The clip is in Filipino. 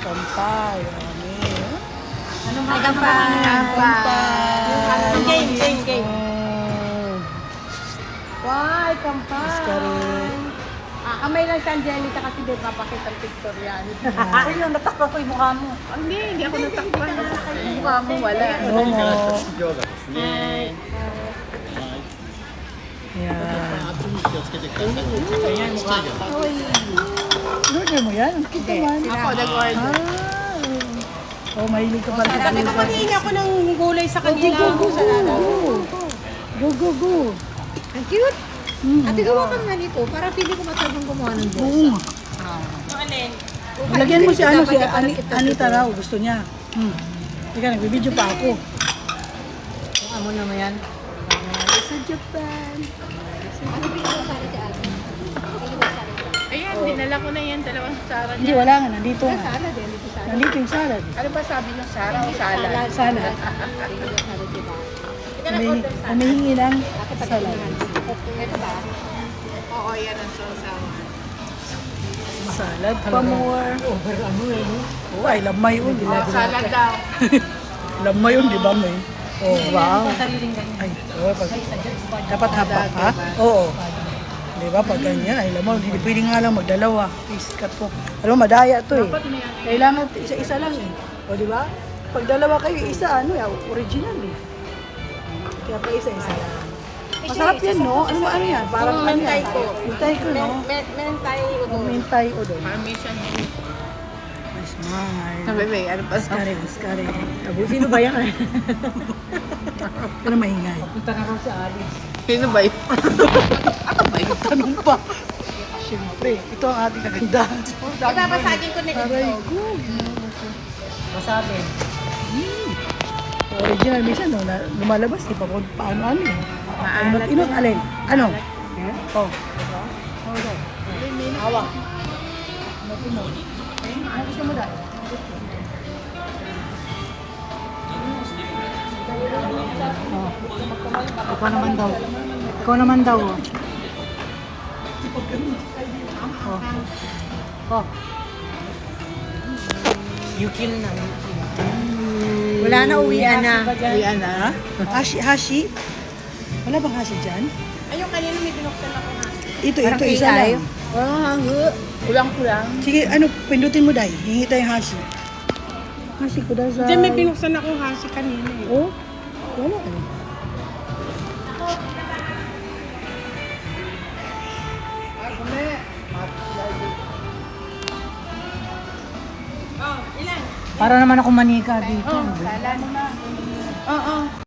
Kampay. Amin. Ano ba? Kampay. Game. Why, kampay? Iskari. Kamay lang si Angelica kasi di papakita ang picture yan. Ay, yung natakpa ko yung mukha mo. Hindi ako natakpan. Yung mukha mo wala. Momo. Hi. Yan. Ayan, mukha ko. Order mo yan? Ang cute naman. Ako, nag-order. Oh, mahilig ka pala. Sabi ko kanina ako ng gulay sa kanila. Go. Ang cute. Ate, gawa ka nga nito. Para pili ko matabang gumawa ng boss. Oo nga. Alin? Lagyan mo si Anita raw. Gusto niya. Teka, nagbibideo pa ako. Amo naman yan. Sa Japan. Ano pinagawa para si Ate? Ayan, dinala ko na yan. Dalawang Sara Hindi, niya. wala nga. Nandito nga. Salad eh. Dito salad. Nandito yung salad. Ano ba sabi ng Sara o salad? Salad. Salad diba? Humihingi ng Ate, pati salad. Ito ba? Oo, yan ang sausaw. Salad pa more. Over ano eh, no? Oh, ay, lamay yun. Salad daw. Lamay yun, di ba, may? Oh, wow. Ay, oh, dapat haba ha? Oo. Di ba, pag ganyan, ay lamay. Hindi pwede nga lang magdalawa. Please, cut po. Alam mo, madaya to eh. Kailangan isa-isa lang eh. O, di ba? Pag dalawa kayo, isa, ano, original eh. Kaya pa isa-isa lang. Masarap yan, no? Ano yan? Parang ano yan? Mentay ko. Mentay ko, no? Mentay Oh, mentay udon. Parmesan din. Smile. Sabi ba, ano pa sa... Maskari. Sino ba yan? Ano maingay? Punta na raw sa Alice. Sino ba yun? May tanong pa. Siyempre, ito ang ating kagandahan. Ibabasagin ko na ito. Aray ko. Masabi. Original minsan, no? Lumalabas, di pa kung paano-ano eh. Maalat Inot, alin? Ano? Oh. Hawak. Inot. Ano gusto mo dahil? Oh. Ikaw naman daw. Oh. Yukin na. Wala na, uwian na. Uwian na. Hashi? Wala bang hashi dyan? Ayun, kanina may binuksan ako na. Ito, Parang isa AI. lang. Kulang-kulang. Sige, ano, pindutin mo dahil. Hingi tayong hashi. Hashi ko dahil sa... Diyan may binuksan ako hasi kanina eh. Oh? Wala eh. Oh, ilan? Para naman ako manika dito. Sala mo na. Oo.